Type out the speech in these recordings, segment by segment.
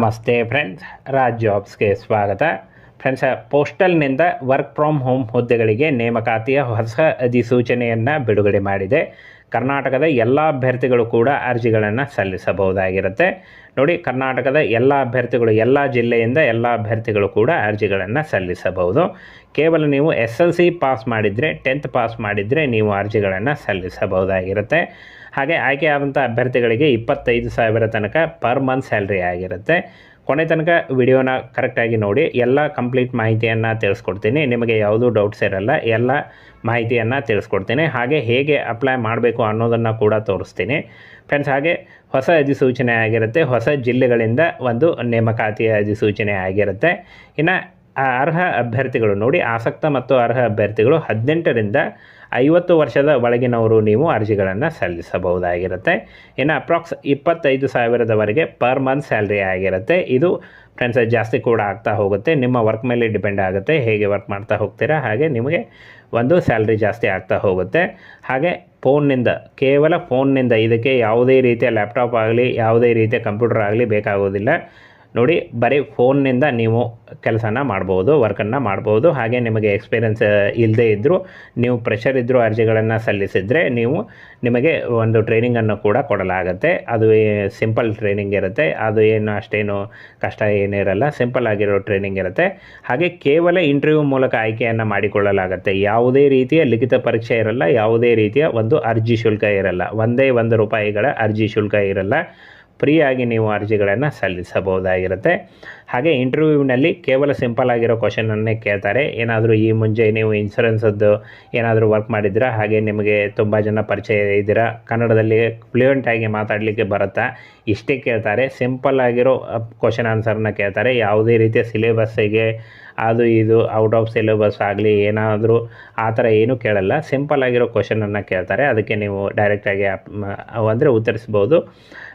ನಮಸ್ತೆ ಫ್ರೆಂಡ್ಸ್, ರಾಜ್ ಜಾಬ್ಸ್ಗೆ ಸ್ವಾಗತ. Friends, ಪೋಸ್ಟಲ್ನಿಂದ work from home ಹುದ್ದೆಗಳಿಗೆ ನೇಮಕಾತಿಯ ಹೊಸ ಅಧಿಸೂಚನೆಯನ್ನು ಬಿಡುಗಡೆ ಮಾಡಿದೆ. ಕರ್ನಾಟಕದ ಎಲ್ಲ ಅಭ್ಯರ್ಥಿಗಳು ಕೂಡ ಅರ್ಜಿಗಳನ್ನು ಸಲ್ಲಿಸಬಹುದಾಗಿರುತ್ತೆ. ನೋಡಿ, ಕರ್ನಾಟಕದ ಎಲ್ಲ ಅಭ್ಯರ್ಥಿಗಳು, ಎಲ್ಲ ಜಿಲ್ಲೆಯಿಂದ ಎಲ್ಲ ಅಭ್ಯರ್ಥಿಗಳು ಕೂಡ ಅರ್ಜಿಗಳನ್ನು ಸಲ್ಲಿಸಬಹುದು. ಕೇವಲ ನೀವು SLC ಪಾಸ್ ಮಾಡಿದರೆ, 10th ಪಾಸ್ ಮಾಡಿದರೆ ನೀವು ಅರ್ಜಿಗಳನ್ನು ಸಲ್ಲಿಸಬಹುದಾಗಿರುತ್ತೆ. ಹಾಗೆ ಆಯ್ಕೆಯಾದಂಥ ಅಭ್ಯರ್ಥಿಗಳಿಗೆ 25,000 ತನಕ ಪರ್ ಮಂತ್ ಸ್ಯಾಲ್ರಿ ಆಗಿರುತ್ತೆ. ಕೊನೆ ತನಕ ವಿಡಿಯೋನ ಕರೆಕ್ಟಾಗಿ ನೋಡಿ, ಎಲ್ಲ ಕಂಪ್ಲೀಟ್ ಮಾಹಿತಿಯನ್ನು ತಿಳಿಸ್ಕೊಡ್ತೀನಿ. ನಿಮಗೆ ಯಾವುದೂ ಡೌಟ್ಸ್ ಇರಲ್ಲ, ಎಲ್ಲ ಮಾಹಿತಿಯನ್ನು ತಿಳಿಸ್ಕೊಡ್ತೀನಿ. ಹಾಗೆ ಹೇಗೆ ಅಪ್ಲೈ ಮಾಡಬೇಕು ಅನ್ನೋದನ್ನು ಕೂಡ ತೋರಿಸ್ತೀನಿ ಫ್ರೆಂಡ್ಸ್. ಹಾಗೆ ಹೊಸ ಅಧಿಸೂಚನೆ ಆಗಿರುತ್ತೆ, ಹೊಸ ಜಿಲ್ಲೆಗಳಿಂದ ಒಂದು ನೇಮಕಾತಿಯ ಅಧಿಸೂಚನೆ ಆಗಿರುತ್ತೆ. ಇನ್ನು ಅರ್ಹ ಅಭ್ಯರ್ಥಿಗಳು ನೋಡಿ, ಆಸಕ್ತ ಮತ್ತು ಅರ್ಹ ಅಭ್ಯರ್ಥಿಗಳು 18ರಿಂದ 50 ವರ್ಷದ ಒಳಗಿನವರು ನೀವು ಅರ್ಜಿಗಳನ್ನು ಸಲ್ಲಿಸಬಹುದಾಗಿರುತ್ತೆ. ಇನ್ನು ಅಪ್ರಾಕ್ಸ್ 25,000ವರೆಗೆ ಪರ್ ಮಂತ್ ಸ್ಯಾಲ್ರಿ ಆಗಿರುತ್ತೆ. ಇದು ಫ್ರೆಂಡ್ಸ್ ಜಾಸ್ತಿ ಕೂಡ ಆಗ್ತಾ ಹೋಗುತ್ತೆ, ನಿಮ್ಮ ವರ್ಕ್ ಮೇಲೆ ಡಿಪೆಂಡ್ ಆಗುತ್ತೆ. ಹೇಗೆ ವರ್ಕ್ ಮಾಡ್ತಾ ಹೋಗ್ತೀರಾ ಹಾಗೆ ನಿಮಗೆ ಒಂದು ಸ್ಯಾಲ್ರಿ ಜಾಸ್ತಿ ಆಗ್ತಾ ಹೋಗುತ್ತೆ. ಹಾಗೆ ಫೋನ್ನಿಂದ, ಕೇವಲ ಫೋನ್ನಿಂದ, ಇದಕ್ಕೆ ಯಾವುದೇ ರೀತಿಯ ಲ್ಯಾಪ್ಟಾಪ್ ಆಗಲಿ ಯಾವುದೇ ರೀತಿಯ ಕಂಪ್ಯೂಟರ್ ಆಗಲಿ ಬೇಕಾಗೋದಿಲ್ಲ. ನೋಡಿ, ಬರೀ ಫೋನ್ನಿಂದ ನೀವು ಕೆಲಸನ ಮಾಡ್ಬೋದು, ವರ್ಕನ್ನು ಮಾಡ್ಬೋದು. ಹಾಗೆ ನಿಮಗೆ ಎಕ್ಸ್ಪೀರಿಯೆನ್ಸ್ ಇಲ್ಲದೇ ಇದ್ದರೂ, ನೀವು ಪ್ರೆಷರ್ ಇದ್ದರೂ ಅರ್ಜಿಗಳನ್ನು ಸಲ್ಲಿಸಿದರೆ ನಿಮಗೆ ಒಂದು ಟ್ರೈನಿಂಗನ್ನು ಕೂಡ ಕೊಡಲಾಗುತ್ತೆ. ಅದು ಸಿಂಪಲ್ ಟ್ರೈನಿಂಗ್ ಇರುತ್ತೆ, ಅದು ಏನು ಅಷ್ಟೇನು ಕಷ್ಟ ಏನಿರಲ್ಲ, ಸಿಂಪಲ್ ಆಗಿರೋ ಟ್ರೈನಿಂಗ್ ಇರುತ್ತೆ. ಹಾಗೆ ಕೇವಲ ಇಂಟರ್ವ್ಯೂ ಮೂಲಕ ಆಯ್ಕೆಯನ್ನು ಮಾಡಿಕೊಳ್ಳಲಾಗುತ್ತೆ. ಯಾವುದೇ ರೀತಿಯ ಲಿಖಿತ ಪರೀಕ್ಷೆ ಇರಲ್ಲ, ಯಾವುದೇ ರೀತಿಯ ಒಂದು ಅರ್ಜಿ ಶುಲ್ಕ ಇರಲ್ಲ, ಒಂದೇ ₹1 ಅರ್ಜಿ ಶುಲ್ಕ ಇರಲ್ಲ. ಫ್ರೀಯಾಗಿ ನೀವು ಅರ್ಜಿಗಳನ್ನು ಸಲ್ಲಿಸಬಹುದಾಗಿರುತ್ತೆ. ಹಾಗೆ ಇಂಟರ್ವ್ಯೂವಿನಲ್ಲಿ ಕೇವಲ ಸಿಂಪಲ್ ಆಗಿರೋ ಕ್ವಶನನ್ನೇ ಕೇಳ್ತಾರೆ. ಏನಾದರೂ ಈ ಮುಂಚೆ ನೀವು ಇನ್ಶೂರೆನ್ಸದ್ದು ಏನಾದರೂ ವರ್ಕ್ ಮಾಡಿದ್ದೀರಾ, ಹಾಗೆ ನಿಮಗೆ ತುಂಬ ಜನ ಪರಿಚಯ ಇದ್ದೀರಾ, ಕನ್ನಡದಲ್ಲಿ ಫ್ಲೂಯೆಂಟಾಗಿ ಮಾತಾಡಲಿಕ್ಕೆ ಬರುತ್ತಾ, ಇಷ್ಟೇ ಕೇಳ್ತಾರೆ. ಸಿಂಪಲ್ ಆಗಿರೋ ಕ್ವಶನ್ ಆನ್ಸರ್ನ ಕೇಳ್ತಾರೆ. ಯಾವುದೇ ರೀತಿಯ ಸಿಲೆಬಸ್ಸಿಗೆ ಅದು ಇದು ಔಟ್ ಆಫ್ ಸಿಲೆಬಸ್ ಆಗಲಿ ಏನಾದರೂ ಆ ಥರ ಏನೂ ಕೇಳಲ್ಲ. ಸಿಂಪಲ್ ಆಗಿರೋ ಕ್ವಶನನ್ನು ಕೇಳ್ತಾರೆ. ಅದಕ್ಕೆ ನೀವು ಡೈರೆಕ್ಟಾಗಿ ಅಂದರೆ ಉತ್ತರಿಸ್ಬೋದು.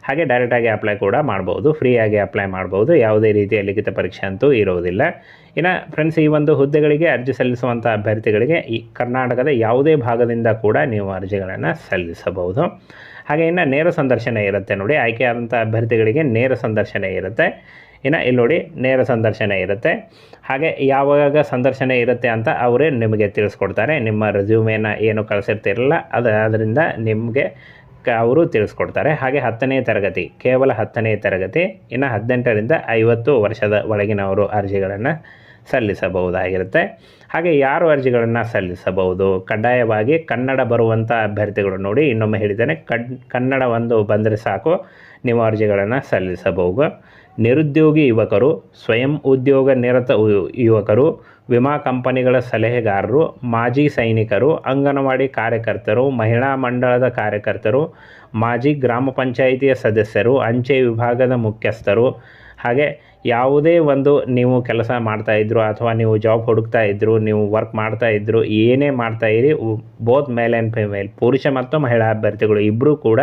ಹಾಗೆ ಡೈರೆಕ್ಟಾಗಿ ಅಪ್ಲೈ ಕೂಡ ಮಾಡ್ಬೋದು, ಫ್ರೀಯಾಗಿ ಅಪ್ಲೈ ಮಾಡ್ಬೋದು. ಯಾವುದೇ ರೀತಿಯ ಲಿಖಿತ ಪರೀಕ್ಷೆ ಅಂತೂ ಇರೋದಿಲ್ಲ. ಇನ್ನು ಫ್ರೆಂಡ್ಸ್, ಈ ಒಂದು ಹುದ್ದೆಗಳಿಗೆ ಅರ್ಜಿ ಸಲ್ಲಿಸುವಂಥ ಅಭ್ಯರ್ಥಿಗಳಿಗೆ ಈ ಕರ್ನಾಟಕದ ಯಾವುದೇ ಭಾಗದಿಂದ ಕೂಡ ನೀವು ಅರ್ಜಿಗಳನ್ನು ಸಲ್ಲಿಸಬಹುದು. ಹಾಗೆ ಇನ್ನು ನೇರ ಸಂದರ್ಶನ ಇರುತ್ತೆ. ನೋಡಿ, ಆಯ್ಕೆಯಾದಂಥ ಅಭ್ಯರ್ಥಿಗಳಿಗೆ ನೇರ ಸಂದರ್ಶನ ಇರುತ್ತೆ. ಇನ್ನು ಇಲ್ಲಿ ನೋಡಿ, ನೇರ ಸಂದರ್ಶನ ಇರುತ್ತೆ. ಹಾಗೆ ಯಾವಾಗ ಸಂದರ್ಶನ ಇರುತ್ತೆ ಅಂತ ಅವರೇ ನಿಮಗೆ ತಿಳಿಸ್ಕೊಡ್ತಾರೆ. ನಿಮ್ಮ ರೆಸ್ಯೂಮೇನ ಏನು ಕಳಿಸಿರ್ತಿರಲ್ಲ ಅದರಿಂದ ನಿಮಗೆ ಅವರು ತಿಳಿಸ್ಕೊಡ್ತಾರೆ. ಹಾಗೆ 10ನೇ ತರಗತಿ, ಕೇವಲ 10ನೇ ತರಗತಿ, ಇನ್ನು 18ರಿಂದ 50 ವರ್ಷದ ಒಳಗಿನವರು ಅರ್ಜಿಗಳನ್ನು ಸಲ್ಲಿಸಬಹುದಾಗಿರುತ್ತೆ. ಹಾಗೆ ಯಾರು ಅರ್ಜಿಗಳನ್ನು ಸಲ್ಲಿಸಬಹುದು? ಕಡ್ಡಾಯವಾಗಿ ಕನ್ನಡ ಬರುವಂಥ ಅಭ್ಯರ್ಥಿಗಳು. ನೋಡಿ, ಇನ್ನೊಮ್ಮೆ ಹೇಳಿದ್ದೇನೆ, ಕನ್ನಡ ಒಂದು ಬಂದರೆ ಸಾಕು, ನೀವು ಅರ್ಜಿಗಳನ್ನು ಸಲ್ಲಿಸಬಹುದು. ನಿರುದ್ಯೋಗಿ ಯುವಕರು, ಸ್ವಯಂ ಉದ್ಯೋಗ ನಿರತ ಯುವಕರು, ವಿಮಾ ಕಂಪನಿಗಳ ಸಲಹೆಗಾರರು, ಮಾಜಿ ಸೈನಿಕರು, ಅಂಗನವಾಡಿ ಕಾರ್ಯಕರ್ತರು, ಮಹಿಳಾ ಮಂಡಳದ ಕಾರ್ಯಕರ್ತರು, ಮಾಜಿ ಗ್ರಾಮ ಪಂಚಾಯಿತಿಯ ಸದಸ್ಯರು, ಅಂಚೆ ವಿಭಾಗದ ಮುಖ್ಯಸ್ಥರು. ಹಾಗೆ ಯಾವುದೇ ಒಂದು ನೀವು ಕೆಲಸ ಮಾಡ್ತಾಯಿದ್ರು ಅಥವಾ ನೀವು ಜಾಬ್ ಹುಡುಕ್ತಾ ಇದ್ದರು, ನೀವು ವರ್ಕ್ ಮಾಡ್ತಾಯಿದ್ರು, ಏನೇ ಮಾಡ್ತಾಯಿರಿ, ಬೋತ್ ಮೇಲ್ ಆ್ಯಂಡ್ ಫಿಮೇಲ್, ಪುರುಷ ಮತ್ತು ಮಹಿಳಾ ಅಭ್ಯರ್ಥಿಗಳು ಇಬ್ಬರೂ ಕೂಡ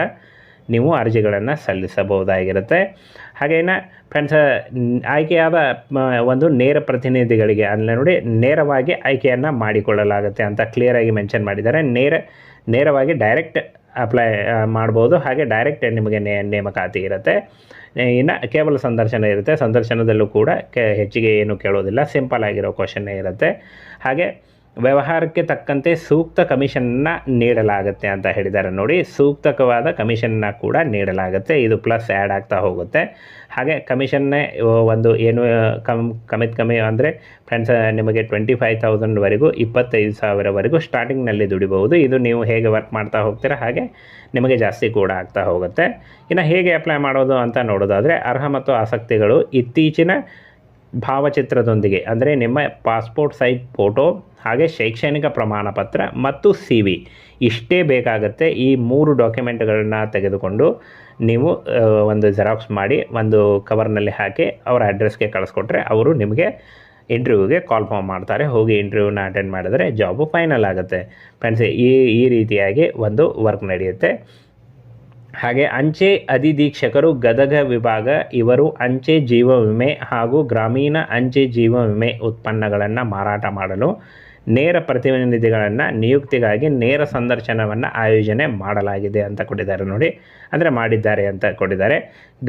ನೀವು ಅರ್ಜಿಗಳನ್ನು ಸಲ್ಲಿಸಬಹುದಾಗಿರುತ್ತೆ. ಹಾಗೇನ ಫ್ರೆಂಡ್ಸ್, ಆಯ್ಕೆಯಾದ ಒಂದು ನೇರ ಪ್ರತಿನಿಧಿಗಳಿಗೆ ಅಂದರೆ ನೋಡಿ, ನೇರವಾಗಿ ಆಯ್ಕೆಯನ್ನು ಮಾಡಿಕೊಳ್ಳಲಾಗುತ್ತೆ ಅಂತ ಕ್ಲಿಯರಾಗಿ ಮೆನ್ಷನ್ ಮಾಡಿದ್ದಾರೆ. ನೇರವಾಗಿ ಡೈರೆಕ್ಟ್ ಅಪ್ಲೈ ಮಾಡ್ಬೋದು. ಹಾಗೆ ಡೈರೆಕ್ಟ್ ನಿಮಗೆ ನೇಮಕಾತಿ ಇರುತ್ತೆ. ಇನ್ನು ಕೇವಲ ಸಂದರ್ಶನ ಇರುತ್ತೆ. ಸಂದರ್ಶನದಲ್ಲೂ ಕೂಡ ಹೆಚ್ಚಿಗೆ ಏನು ಕೇಳೋದಿಲ್ಲ, ಸಿಂಪಲ್ ಆಗಿರೋ ಕ್ವಶನ್ನೇ ಇರುತ್ತೆ. ಹಾಗೆ ವ್ಯವಹಾರಕ್ಕೆ ತಕ್ಕಂತೆ ಸೂಕ್ತ ಕಮಿಷನ್ನ ನೀಡಲಾಗುತ್ತೆ ಅಂತ ಹೇಳಿದ್ದಾರೆ. ನೋಡಿ, ಸೂಕ್ತವಾದ ಕಮಿಷನ್ನ ಕೂಡ ನೀಡಲಾಗುತ್ತೆ. ಇದು ಪ್ಲಸ್ ಆ್ಯಡ್ ಆಗ್ತಾ ಹೋಗುತ್ತೆ. ಹಾಗೆ ಕಮಿಷನ್ನೇ ಒಂದು ಏನು ಕಮ್ಮಿ ಅಂದರೆ ಫ್ರೆಂಡ್ಸ್, ನಿಮಗೆ 25,000ವರೆಗೂ 25,000ವರೆಗೂ ಸ್ಟಾರ್ಟಿಂಗ್ನಲ್ಲಿ ದುಡಿಬಹುದು. ಇದು ನೀವು ಹೇಗೆ ವರ್ಕ್ ಮಾಡ್ತಾ ಹೋಗ್ತೀರಾ ಹಾಗೆ ನಿಮಗೆ ಜಾಸ್ತಿ ಕೂಡ ಆಗ್ತಾ ಹೋಗುತ್ತೆ. ಇನ್ನು ಹೇಗೆ ಅಪ್ಲೈ ಮಾಡೋದು ಅಂತ ನೋಡೋದಾದರೆ, ಅರ್ಹ ಮತ್ತು ಆಸಕ್ತಿಗಳು ಇತ್ತೀಚಿನ ಭಾವಚಿತ್ರದೊಂದಿಗೆ ಅಂದರೆ ನಿಮ್ಮ ಪಾಸ್ಪೋರ್ಟ್ ಸೈಜ್ ಫೋಟೋ, ಹಾಗೆ ಶೈಕ್ಷಣಿಕ ಪ್ರಮಾಣ ಪತ್ರ ಮತ್ತು CV ಇಷ್ಟೇ ಬೇಕಾಗುತ್ತೆ. ಈ 3 ಡಾಕ್ಯುಮೆಂಟ್ಗಳನ್ನ ತೆಗೆದುಕೊಂಡು ನೀವು ಒಂದು ಜೆರಾಕ್ಸ್ ಮಾಡಿ ಒಂದು ಕವರ್ನಲ್ಲಿ ಹಾಕಿ ಅವರ ಅಡ್ರೆಸ್ಗೆ ಕಳಿಸ್ಕೊಟ್ರೆ ಅವರು ನಿಮಗೆ ಇಂಟರ್ವ್ಯೂಗೆ ಕಾಲ್ ಮಾಡ್ತಾರೆ. ಹೋಗಿ ಇಂಟರ್ವ್ಯೂನ ಅಟೆಂಡ್ ಮಾಡಿದರೆ ಜಾಬು ಫೈನಲ್ ಆಗುತ್ತೆ. ಫ್ರೆಂಡ್ಸ್, ಈ ರೀತಿಯಾಗಿ ಒಂದು ವರ್ಕ್ ನಡೆಯುತ್ತೆ. ಹಾಗೆ ಅಂಚೆ ಅಧಿಧೀಕ್ಷಕರು ಗದಗ ವಿಭಾಗ, ಇವರು ಅಂಚೆ ಜೀವ ವಿಮೆ ಹಾಗೂ ಗ್ರಾಮೀಣ ಅಂಚೆ ಜೀವ ವಿಮೆ ಉತ್ಪನ್ನಗಳನ್ನು ಮಾರಾಟ ಮಾಡಲು ನೇರ ಪ್ರತಿನಿಧಿಗಳನ್ನು ನಿಯುಕ್ತಿಗಾಗಿ ನೇರ ಸಂದರ್ಶನವನ್ನು ಆಯೋಜನೆ ಮಾಡಲಾಗಿದೆ ಅಂತ ಕೊಟ್ಟಿದ್ದಾರೆ ನೋಡಿ, ಅಂದರೆ ಮಾಡಿದ್ದಾರೆ ಅಂತ ಕೊಟ್ಟಿದ್ದಾರೆ.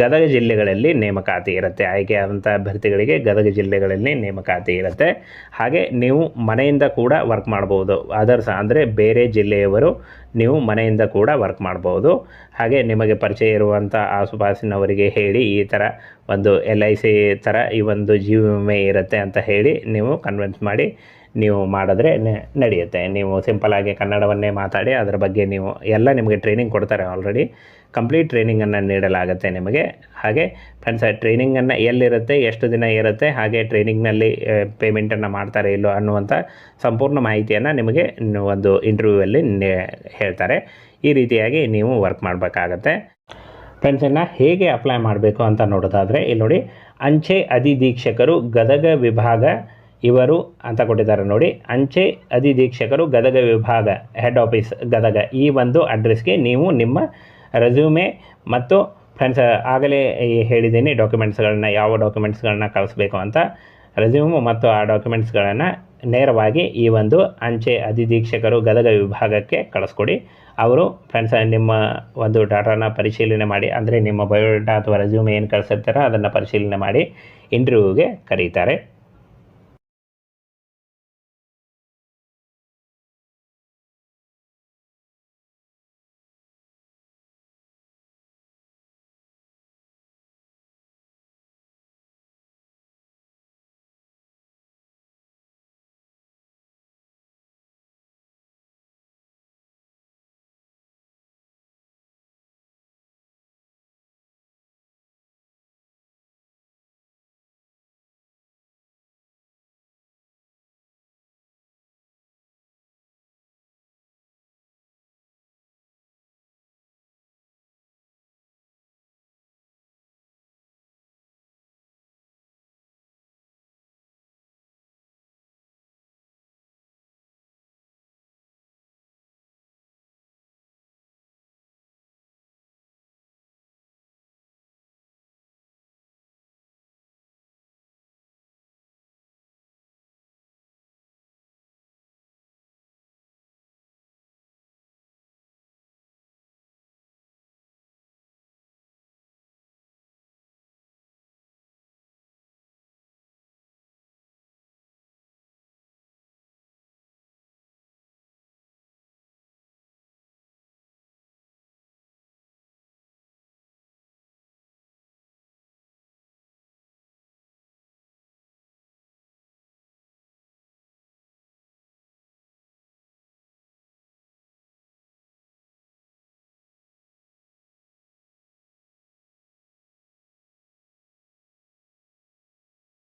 ಗದಗ ಜಿಲ್ಲೆಗಳಲ್ಲಿ ನೇಮಕಾತಿ ಇರುತ್ತೆ, ಆಯ್ಕೆಯಾದಂಥ ಅಭ್ಯರ್ಥಿಗಳಿಗೆ ಗದಗ ಜಿಲ್ಲೆಗಳಲ್ಲಿ ನೇಮಕಾತಿ ಇರುತ್ತೆ. ಹಾಗೆ ನೀವು ಮನೆಯಿಂದ ಕೂಡ ವರ್ಕ್ ಮಾಡ್ಬೋದು, ಅದರ್ಸ್ ಅಂದರೆ ಬೇರೆ ಜಿಲ್ಲೆಯವರು ನೀವು ಮನೆಯಿಂದ ಕೂಡ ವರ್ಕ್ ಮಾಡ್ಬೋದು. ಹಾಗೆ ನಿಮಗೆ ಪರಿಚಯ ಇರುವಂಥ ಆಸುಪಾಸಿನವರಿಗೆ ಹೇಳಿ ಈ ಥರ ಒಂದು LIC ಥರ ಈ ಒಂದು ಜೀವ ವಿಮೆ ಇರುತ್ತೆ ಅಂತ ಹೇಳಿ ನೀವು ಕನ್ವಿನ್ಸ್ ಮಾಡಿ ನೀವು ಮಾಡಿದ್ರೆ ನಡೆಯುತ್ತೆ. ನೀವು ಸಿಂಪಲಾಗಿ ಕನ್ನಡವನ್ನೇ ಮಾತಾಡಿ ಅದರ ಬಗ್ಗೆ ನೀವು ಎಲ್ಲ ನಿಮಗೆ ಟ್ರೈನಿಂಗ್ ಕೊಡ್ತಾರೆ, ಆಲ್ರೆಡಿ ಕಂಪ್ಲೀಟ್ ಟ್ರೈನಿಂಗನ್ನು ನೀಡಲಾಗುತ್ತೆ ನಿಮಗೆ. ಹಾಗೆ ಫ್ರೆಂಡ್ಸ್, ಟ್ರೈನಿಂಗನ್ನು ಎಲ್ಲಿರುತ್ತೆ, ಎಷ್ಟು ದಿನ ಇರುತ್ತೆ, ಹಾಗೆ ಟ್ರೈನಿಂಗ್ನಲ್ಲಿ ಪೇಮೆಂಟನ್ನು ಮಾಡ್ತಾರೆ ಇಲ್ಲೋ ಅನ್ನುವಂಥ ಸಂಪೂರ್ಣ ಮಾಹಿತಿಯನ್ನು ನಿಮಗೆ ಒಂದು ಇಂಟರ್ವ್ಯೂವಲ್ಲಿ ಹೇಳ್ತಾರೆ. ಈ ರೀತಿಯಾಗಿ ನೀವು ವರ್ಕ್ ಮಾಡಬೇಕಾಗತ್ತೆ. ಫ್ರೆಂಡ್ಸ್, ಇನ್ನು ಹೇಗೆ ಅಪ್ಲೈ ಮಾಡಬೇಕು ಅಂತ ನೋಡೋದಾದರೆ ಇಲ್ಲಿ ನೋಡಿ, ಅಂಚೆ ಅಧಿಧೀಕ್ಷಕರು ಗದಗ ವಿಭಾಗ ಇವರು ಅಂತ ಕೊಟ್ಟಿದ್ದಾರೆ ನೋಡಿ. ಅಂಚೆ ಅಧಿಧೀಕ್ಷಕರು ಗದಗ ವಿಭಾಗ ಹೆಡ್ ಆಫೀಸ್ ಗದಗ, ಈ ಒಂದು ಅಡ್ರೆಸ್ಗೆ ನೀವು ನಿಮ್ಮ ರೆಸ್ಯೂಮೆ ಮತ್ತು ಫ್ರೆಂಡ್ಸ್ ಆಗಲೇ ಹೇಳಿದ್ದೀನಿ ಡಾಕ್ಯುಮೆಂಟ್ಸ್ಗಳನ್ನ, ಯಾವ ಡಾಕ್ಯುಮೆಂಟ್ಸ್ಗಳನ್ನ ಕಳಿಸ್ಬೇಕು ಅಂತ. ರೆಸ್ಯೂಮು ಮತ್ತು ಆ ಡಾಕ್ಯುಮೆಂಟ್ಸ್ಗಳನ್ನು ನೇರವಾಗಿ ಈ ಒಂದು ಅಂಚೆ ಅಧಿಧೀಕ್ಷಕರು ಗದಗ ವಿಭಾಗಕ್ಕೆ ಕಳಿಸ್ಕೊಡಿ. ಅವರು ಫ್ರೆಂಡ್ಸ್ ನಿಮ್ಮ ಒಂದು ಡಾಟಾನ ಪರಿಶೀಲನೆ ಮಾಡಿ, ಅಂದರೆ ನಿಮ್ಮ ಬಯೋಡಾಟಾ ಅಥವಾ ರೆಸ್ಯೂಮೆ ಏನು ಕಳಿಸಿರ್ತಾರೋ ಅದನ್ನು ಪರಿಶೀಲನೆ ಮಾಡಿ ಇಂಟರ್ವ್ಯೂಗೆ ಕರೀತಾರೆ.